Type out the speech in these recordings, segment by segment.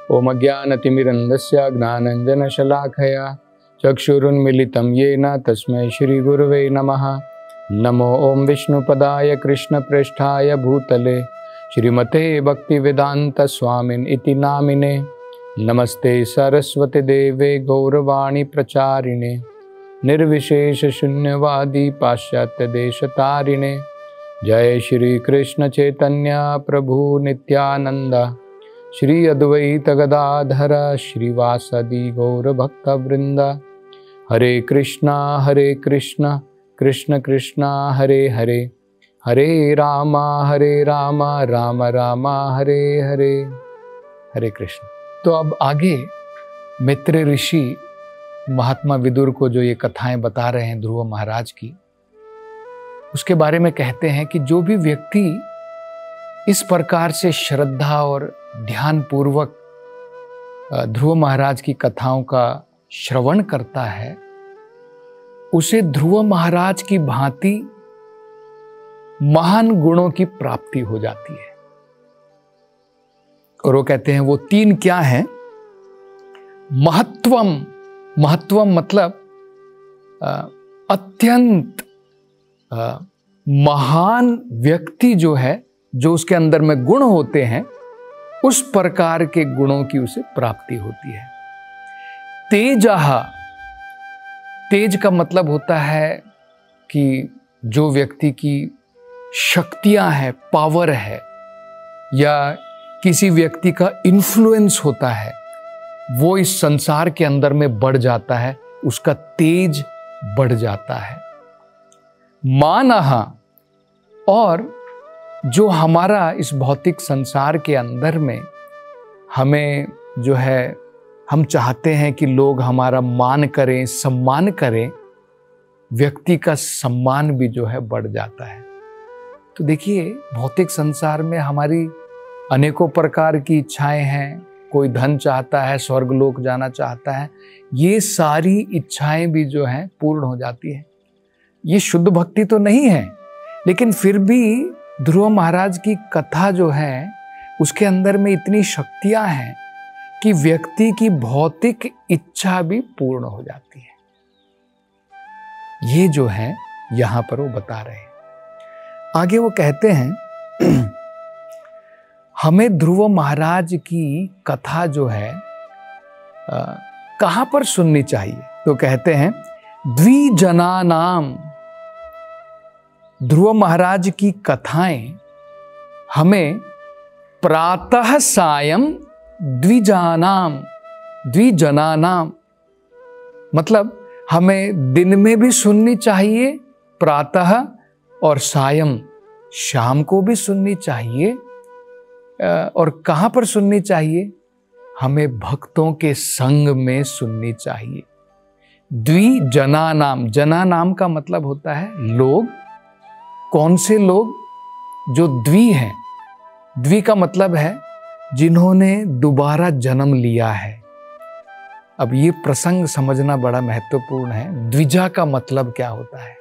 ओम अज्ञानतिमिरन्धस्य ज्ञानाञ्जनशलाखया चक्षुरुन्मीलितं येन तस्मै श्रीगुरवे नमः। नमो ओम विष्णुपदाय कृष्णप्रेष्ठाय भूतले श्रीमते भक्तिवेदान्तस्वामिन् इति नामिने। नमस्ते सरस्वती देवे गौरवाणी प्रचारिणे निर्विशेष शून्यवादी पाश्चात्य देशतारिणे। जय श्री कृष्ण चैतन्य प्रभु नित्यानंद श्री अद्वैत गदाधर श्रीवासदि गौर भक्त वृंद। हरे कृष्णा कृष्ण कृष्णा हरे हरे, हरे राम राम राम हरे हरे। हरे कृष्ण। तो अब आगे मैत्रेय ऋषि महात्मा विदुर को जो ये कथाएं बता रहे हैं ध्रुव महाराज की, उसके बारे में कहते हैं कि जो भी व्यक्ति इस प्रकार से श्रद्धा और ध्यान पूर्वक ध्रुव महाराज की कथाओं का श्रवण करता है, उसे ध्रुव महाराज की भांति महान गुणों की प्राप्ति हो जाती है। और वो कहते हैं वो तीन क्या हैं? महत्वम मतलब अत्यंत महान व्यक्ति जो है, जो उसके अंदर में गुण होते हैं, उस प्रकार के गुणों की उसे प्राप्ति होती है। तेजः, तेज का मतलब होता है कि जो व्यक्ति की शक्तियां हैं, पावर है, या किसी व्यक्ति का इन्फ्लुएंस होता है, वो इस संसार के अंदर में बढ़ जाता है, उसका तेज बढ़ जाता है। मानः, और जो हमारा इस भौतिक संसार के अंदर में हमें जो है, हम चाहते हैं कि लोग हमारा मान करें, सम्मान करें, व्यक्ति का सम्मान भी जो है बढ़ जाता है। तो देखिए, भौतिक संसार में हमारी अनेकों प्रकार की इच्छाएं हैं। कोई धन चाहता है, स्वर्गलोक जाना चाहता है, ये सारी इच्छाएं भी जो हैं पूर्ण हो जाती है। ये शुद्ध भक्ति तो नहीं है, लेकिन फिर भी ध्रुव महाराज की कथा जो है उसके अंदर में इतनी शक्तियां हैं कि व्यक्ति की भौतिक इच्छा भी पूर्ण हो जाती है। ये जो है यहां पर वो बता रहे हैं। आगे वो कहते हैं हमें ध्रुव महाराज की कथा जो है कहां पर सुननी चाहिए? तो कहते हैं द्विजनानाम। ध्रुव महाराज की कथाएं हमें प्रातः सायं द्विजनानाम मतलब हमें दिन में भी सुननी चाहिए, प्रातः, और सायं शाम को भी सुननी चाहिए। और कहां पर सुननी चाहिए? हमें भक्तों के संग में सुननी चाहिए। द्विजनानाम, जना नाम का मतलब होता है लोग। कौन से लोग? जो द्वि हैं। द्वि का मतलब है जिन्होंने दोबारा जन्म लिया है। अब ये प्रसंग समझना बड़ा महत्वपूर्ण है। द्विजा का मतलब क्या होता है?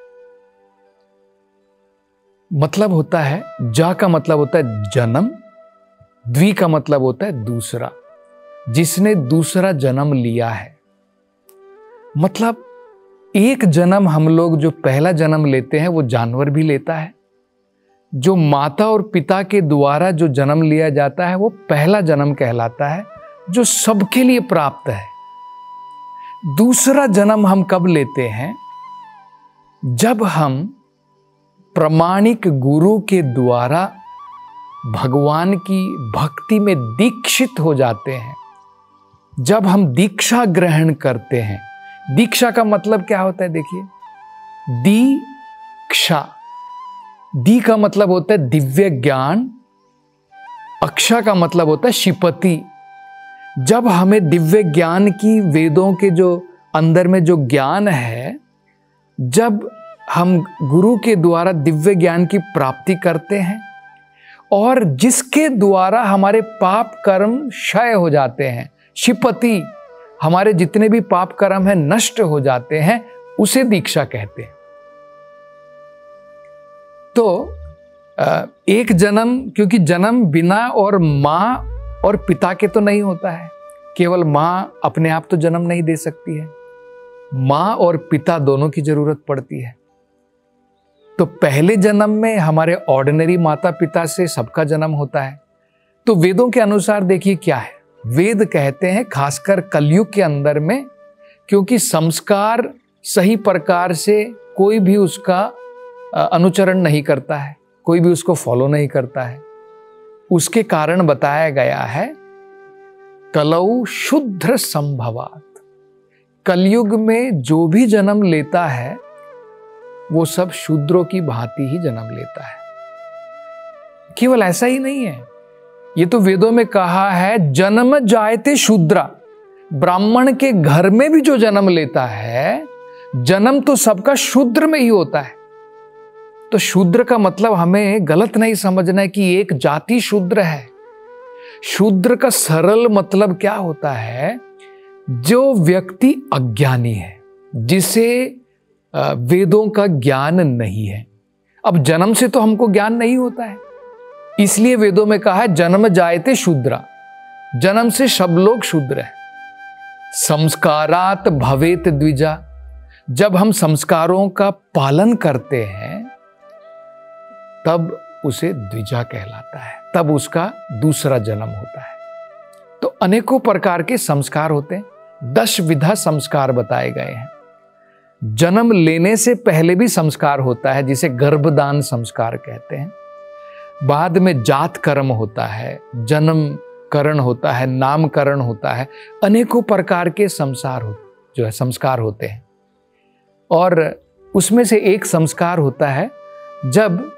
मतलब होता है, जा का मतलब होता है जन्म, द्वि का मतलब होता है दूसरा, जिसने दूसरा जन्म लिया है। मतलब एक जन्म हम लोग जो पहला जन्म लेते हैं वो जानवर भी लेता है। जो माता और पिता के द्वारा जो जन्म लिया जाता है वो पहला जन्म कहलाता है, जो सबके लिए प्राप्त है। दूसरा जन्म हम कब लेते हैं? जब हम प्रामाणिक गुरु के द्वारा भगवान की भक्ति में दीक्षित हो जाते हैं, जब हम दीक्षा ग्रहण करते हैं। दीक्षा का मतलब क्या होता है? देखिए, दीक्षा, दी का मतलब होता है दिव्य ज्ञान, अक्षा का मतलब होता है शिपति। जब हमें दिव्य ज्ञान की, वेदों के जो अंदर में जो ज्ञान है, जब हम गुरु के द्वारा दिव्य ज्ञान की प्राप्ति करते हैं और जिसके द्वारा हमारे पाप कर्म क्षय हो जाते हैं, शिपति, हमारे जितने भी पाप कर्म हैं नष्ट हो जाते हैं, उसे दीक्षा कहते हैं। तो एक जन्म, क्योंकि जन्म बिना और माँ और पिता के तो नहीं होता है, केवल माँ अपने आप तो जन्म नहीं दे सकती है, माँ और पिता दोनों की जरूरत पड़ती है। तो पहले जन्म में हमारे ऑर्डिनरी माता पिता से सबका जन्म होता है। तो वेदों के अनुसार देखिए क्या है, वेद कहते हैं खासकर कलयुग के अंदर में, क्योंकि संस्कार सही प्रकार से कोई भी उसका अनुचरण नहीं करता है, कोई भी उसको फॉलो नहीं करता है। उसके कारण बताया गया है कलौ शुद्र संभवात, कलयुग में जो भी जन्म लेता है वो सब शूद्रों की भांति ही जन्म लेता है। केवल ऐसा ही नहीं है, ये तो वेदों में कहा है जन्म जायते शूद्रा, ब्राह्मण के घर में भी जो जन्म लेता है, जन्म तो सबका शूद्र में ही होता है। तो शूद्र का मतलब हमें गलत नहीं समझना है कि एक जाति शूद्र है। शूद्र का सरल मतलब क्या होता है, जो व्यक्ति अज्ञानी है, जिसे वेदों का ज्ञान नहीं है। अब जन्म से तो हमको ज्ञान नहीं होता है, इसलिए वेदों में कहा है जन्म जायते शूद्रा, जन्म से सब लोग शूद्र है। संस्कारात भवेत द्विजा, जब हम संस्कारों का पालन करते हैं तब उसे द्विजा कहलाता है, तब उसका दूसरा जन्म होता है। तो अनेकों प्रकार के संस्कार होते हैं, 10 विधा संस्कार बताए गए हैं। जन्म लेने से पहले भी संस्कार होता है, जिसे गर्भदान संस्कार कहते हैं। बाद में जात कर्म होता है, जन्म करण होता है, नामकरण होता है, अनेकों प्रकार के संस्कार होते हैं। और उसमें से एक संस्कार होता है जब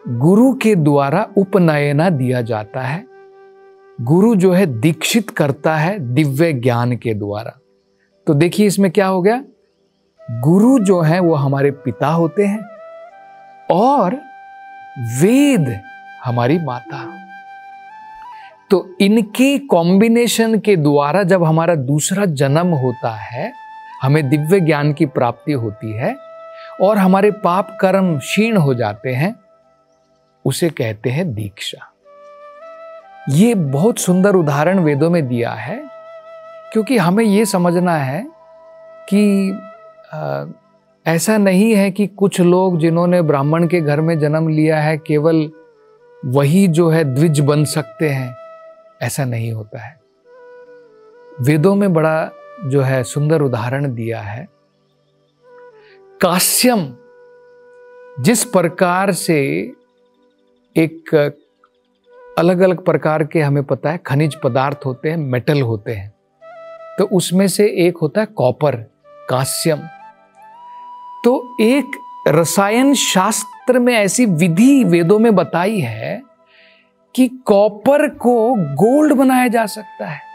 गुरु के द्वारा उपनयना दिया जाता है। गुरु जो है दीक्षित करता है दिव्य ज्ञान के द्वारा। तो देखिए इसमें क्या हो गया, गुरु जो है वो हमारे पिता होते हैं और वेद हमारी माता। तो इनके कॉम्बिनेशन के द्वारा जब हमारा दूसरा जन्म होता है, हमें दिव्य ज्ञान की प्राप्ति होती है और हमारे पाप कर्म क्षीण हो जाते हैं, उसे कहते हैं दीक्षा। ये बहुत सुंदर उदाहरण वेदों में दिया है, क्योंकि हमें ये समझना है कि ऐसा नहीं है कि कुछ लोग जिन्होंने ब्राह्मण के घर में जन्म लिया है केवल वही जो है द्विज बन सकते हैं, ऐसा नहीं होता है। वेदों में बड़ा जो है सुंदर उदाहरण दिया है। कास्यम, जिस प्रकार से एक अलग अलग प्रकार के हमें पता है खनिज पदार्थ होते हैं, मेटल होते हैं, तो उसमें से एक होता है कॉपर, कास्यम। तो एक रसायन शास्त्र में ऐसी विधि वेदों में बताई है कि कॉपर को गोल्ड बनाया जा सकता है।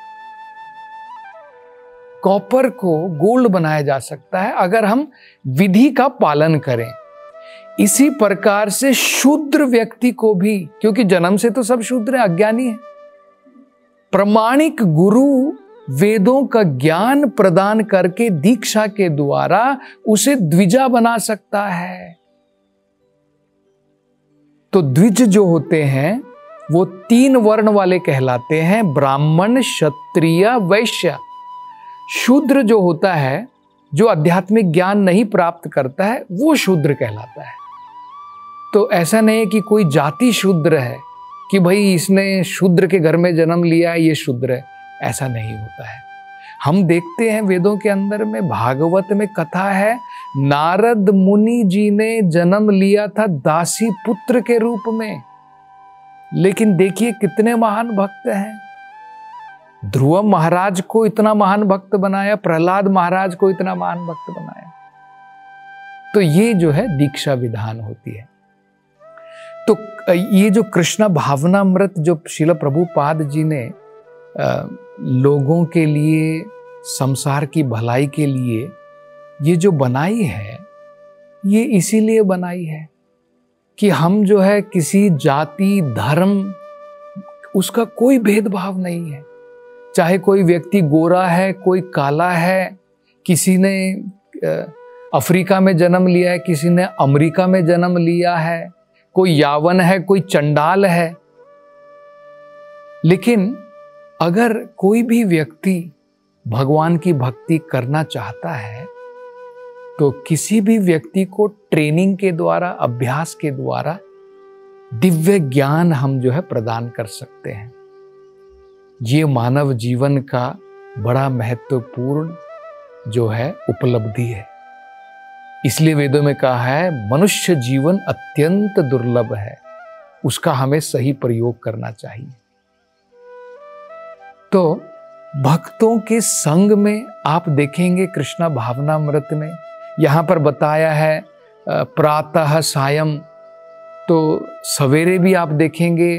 कॉपर को गोल्ड बनाया जा सकता है अगर हम विधि का पालन करें। इसी प्रकार से शूद्र व्यक्ति को भी, क्योंकि जन्म से तो सब शूद्र है, अज्ञानी है, प्रमाणिक गुरु वेदों का ज्ञान प्रदान करके दीक्षा के द्वारा उसे द्विजा बना सकता है। तो द्विज जो होते हैं वो 3 वर्ण वाले कहलाते हैं, ब्राह्मण, क्षत्रिय, वैश्य। शूद्र जो होता है, जो आध्यात्मिक ज्ञान नहीं प्राप्त करता है, वो शूद्र कहलाता है। तो ऐसा नहीं है कि कोई जाति शूद्र है कि भाई इसने शूद्र के घर में जन्म लिया है, ये शूद्र है, ऐसा नहीं होता है। हम देखते हैं वेदों के अंदर में, भागवत में कथा है, नारद मुनि जी ने जन्म लिया था दासी पुत्र के रूप में, लेकिन देखिए कितने महान भक्त हैं। ध्रुव महाराज को इतना महान भक्त बनाया, प्रहलाद महाराज को इतना महान भक्त बनाया। तो ये जो है दीक्षा विधान होती है। तो ये जो कृष्ण भावनामृत जो श्रील प्रभुपाद जी ने लोगों के लिए, संसार की भलाई के लिए ये जो बनाई है, ये इसीलिए बनाई है कि हम जो है किसी जाति, धर्म, उसका कोई भेदभाव नहीं है। चाहे कोई व्यक्ति गोरा है, कोई काला है, किसी ने अफ्रीका में जन्म लिया है, किसी ने अमेरिका में जन्म लिया है, कोई यावन है, कोई चंडाल है, लेकिन अगर कोई भी व्यक्ति भगवान की भक्ति करना चाहता है तो किसी भी व्यक्ति को ट्रेनिंग के द्वारा, अभ्यास के द्वारा दिव्य ज्ञान हम जो है प्रदान कर सकते हैं। ये मानव जीवन का बड़ा महत्वपूर्ण जो है उपलब्धि है। इसलिए वेदों में कहा है मनुष्य जीवन अत्यंत दुर्लभ है, उसका हमें सही प्रयोग करना चाहिए। तो भक्तों के संग में आप देखेंगे कृष्णा भावनामृत में यहाँ पर बताया है प्रातः सायं, तो सवेरे भी आप देखेंगे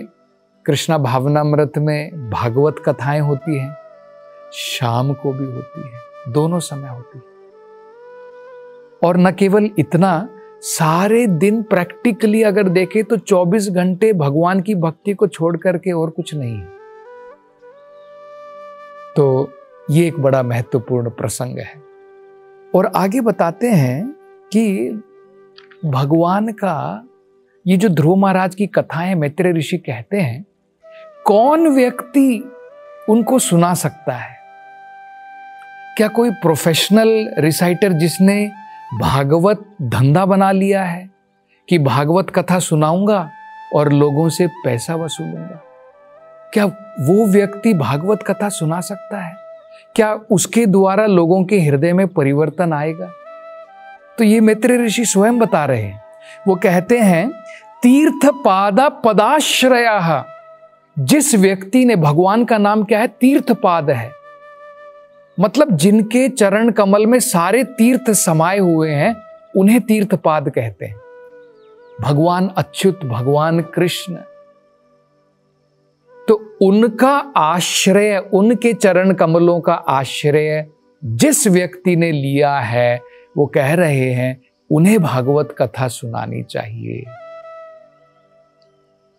कृष्णा भावनामृत में भागवत कथाएं होती हैं, शाम को भी होती है, दोनों समय होती है। और न केवल इतना, सारे दिन प्रैक्टिकली अगर देखें तो 24 घंटे भगवान की भक्ति को छोड़ करके और कुछ नहीं है। तो ये एक बड़ा महत्वपूर्ण प्रसंग है। और आगे बताते हैं कि भगवान का ये जो ध्रुव महाराज की कथाएं है, मैत्रेय ऋषि कहते हैं कौन व्यक्ति उनको सुना सकता है? क्या कोई प्रोफेशनल रिसाइटर जिसने भागवत धंधा बना लिया है कि भागवत कथा सुनाऊंगा और लोगों से पैसा वसूलूंगा? क्या वो व्यक्ति भागवत कथा सुना सकता है? क्या उसके द्वारा लोगों के हृदय में परिवर्तन आएगा? तो ये मैत्रेय ऋषि स्वयं बता रहे हैं। वो कहते हैं तीर्थ पादा पदाश्रया, जिस व्यक्ति ने, भगवान का नाम क्या है? तीर्थपाद है, मतलब जिनके चरण कमल में सारे तीर्थ समाये हुए हैं उन्हें तीर्थपाद कहते हैं। भगवान अच्युत, भगवान कृष्ण, तो उनका आश्रय, उनके चरण कमलों का आश्रय जिस व्यक्ति ने लिया है, वो कह रहे हैं उन्हें भागवत कथा सुनानी चाहिए।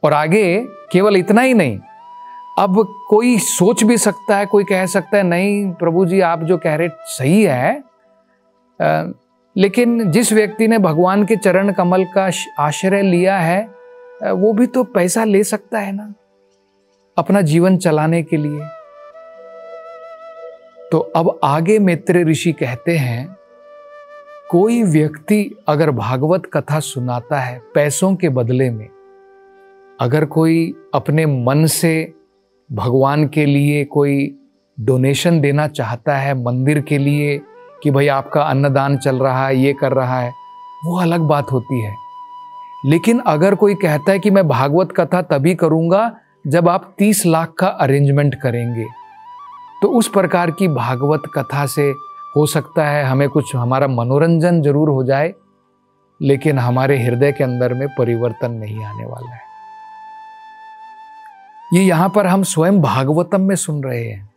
और आगे केवल इतना ही नहीं, अब कोई सोच भी सकता है, कोई कह सकता है नहीं प्रभु जी आप जो कह रहे सही है, लेकिन जिस व्यक्ति ने भगवान के चरण कमल का आश्रय लिया है वो भी तो पैसा ले सकता है ना अपना जीवन चलाने के लिए। तो अब आगे मैत्रेय ऋषि कहते हैं कोई व्यक्ति अगर भागवत कथा सुनाता है पैसों के बदले में, अगर कोई अपने मन से भगवान के लिए कोई डोनेशन देना चाहता है मंदिर के लिए कि भाई आपका अन्नदान चल रहा है, ये कर रहा है, वो अलग बात होती है। लेकिन अगर कोई कहता है कि मैं भागवत कथा तभी करूंगा जब आप 30 लाख का अरेंजमेंट करेंगे, तो उस प्रकार की भागवत कथा से हो सकता है हमें कुछ, हमारा मनोरंजन जरूर हो जाए, लेकिन हमारे हृदय के अंदर में परिवर्तन नहीं आने वाला है। ये यहां पर हम स्वयं भागवतम में सुन रहे हैं।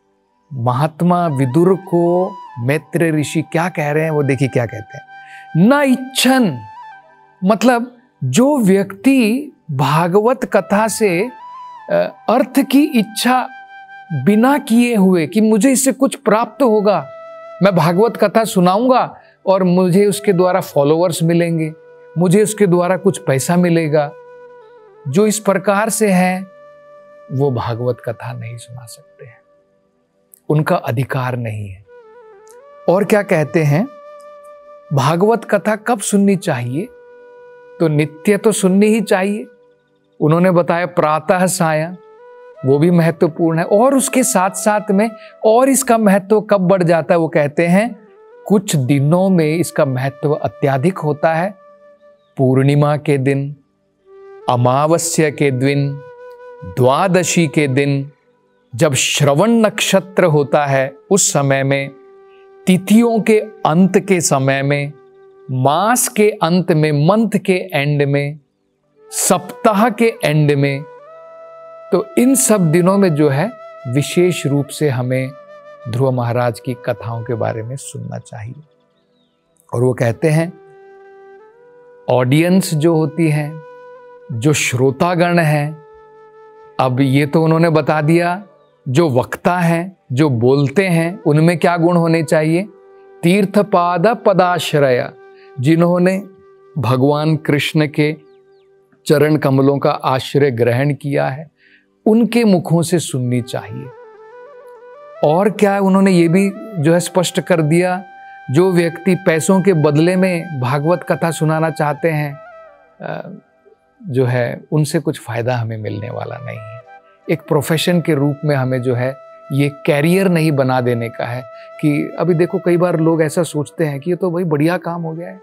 महात्मा विदुर को मैत्रेय ऋषि क्या कह रहे हैं, वो देखिए क्या कहते हैं। न इच्छन, मतलब जो व्यक्ति भागवत कथा से अर्थ की इच्छा बिना किए हुए कि मुझे इससे कुछ प्राप्त होगा, मैं भागवत कथा सुनाऊंगा और मुझे उसके द्वारा फॉलोअर्स मिलेंगे, मुझे उसके द्वारा कुछ पैसा मिलेगा, जो इस प्रकार से है वो भागवत कथा नहीं सुना सकते हैं, उनका अधिकार नहीं है। और क्या कहते हैं, भागवत कथा कब सुननी चाहिए? तो नित्य तो सुननी ही चाहिए। उन्होंने बताया प्रातः सायं, वो भी महत्वपूर्ण है। और उसके साथ साथ में और इसका महत्व कब बढ़ जाता है, वो कहते हैं कुछ दिनों में इसका महत्व अत्याधिक होता है। पूर्णिमा के दिन, अमावस्या के दिन, द्वादशी के दिन, जब श्रवण नक्षत्र होता है उस समय में, तिथियों के अंत के समय में, मास के अंत में, मंथ के एंड में, सप्ताह के एंड में, तो इन सब दिनों में जो है विशेष रूप से हमें ध्रुव महाराज की कथाओं के बारे में सुनना चाहिए। और वो कहते हैं ऑडियंस जो होती है, जो श्रोतागण हैं, अब ये तो उन्होंने बता दिया, जो वक्ता हैं, जो बोलते हैं, उनमें क्या गुण होने चाहिए? तीर्थपाद पदाश्रय, जिन्होंने भगवान कृष्ण के चरण कमलों का आश्रय ग्रहण किया है, उनके मुखों से सुननी चाहिए। और क्या उन्होंने ये भी जो है स्पष्ट कर दिया, जो व्यक्ति पैसों के बदले में भागवत कथा सुनाना चाहते हैं जो है उनसे कुछ फायदा हमें मिलने वाला नहीं है। एक प्रोफेशन के रूप में हमें जो है ये कैरियर नहीं बना देने का है कि अभी देखो कई बार लोग ऐसा सोचते हैं कि ये तो भाई बढ़िया काम हो गया है,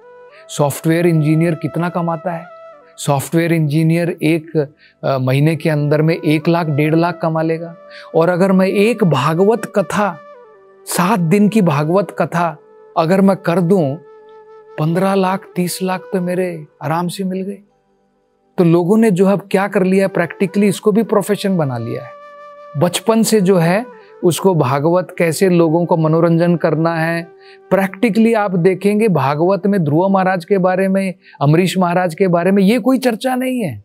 सॉफ्टवेयर इंजीनियर कितना कमाता है, सॉफ्टवेयर इंजीनियर एक महीने के अंदर में 1 लाख 1.5 लाख कमा लेगा, और अगर मैं एक भागवत कथा 7 दिन की भागवत कथा अगर मैं कर दूं 15 लाख 30 लाख तो मेरे आराम से मिल गए। तो लोगों ने जो है क्या कर लिया, प्रैक्टिकली इसको भी प्रोफेशन बना लिया है। बचपन से जो है उसको भागवत कैसे लोगों को मनोरंजन करना है, प्रैक्टिकली आप देखेंगे भागवत में ध्रुव महाराज के बारे में, अमरीश महाराज के बारे में ये कोई चर्चा नहीं है।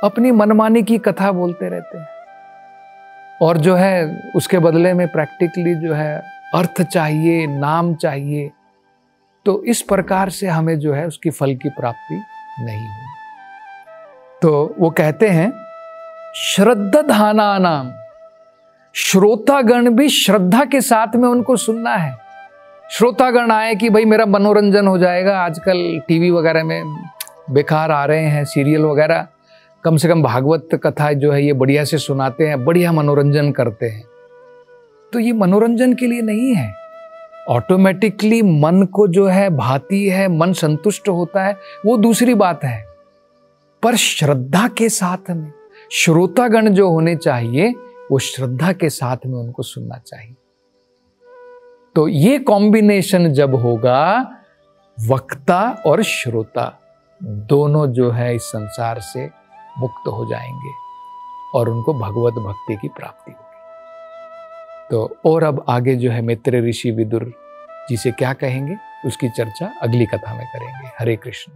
अपनी मनमानी की कथा बोलते रहते हैं और जो है उसके बदले में प्रैक्टिकली जो है अर्थ चाहिए, नाम चाहिए। तो इस प्रकार से हमें जो है उसकी फल की प्राप्ति नहीं हुई। तो वो कहते हैं श्रद्धाधाना नाम, श्रोतागण भी श्रद्धा के साथ में उनको सुनना है। श्रोतागण आए कि भाई मेरा मनोरंजन हो जाएगा, आजकल टीवी वगैरह में बेकार आ रहे हैं सीरियल वगैरह, कम से कम भागवत कथा जो है ये बढ़िया से सुनाते हैं, बढ़िया मनोरंजन करते हैं। तो ये मनोरंजन के लिए नहीं है। ऑटोमेटिकली मन को जो है भाती है, मन संतुष्ट होता है, वो दूसरी बात है। पर श्रद्धा के साथ में श्रोतागण जो होने चाहिए वो श्रद्धा के साथ में उनको सुनना चाहिए। तो ये कॉम्बिनेशन जब होगा, वक्ता और श्रोता दोनों जो है इस संसार से मुक्त हो जाएंगे और उनको भगवत भक्ति की प्राप्ति होगी। तो और अब आगे जो है मैत्रेय ऋषि विदुर जी से क्या कहेंगे उसकी चर्चा अगली कथा में करेंगे। हरे कृष्ण।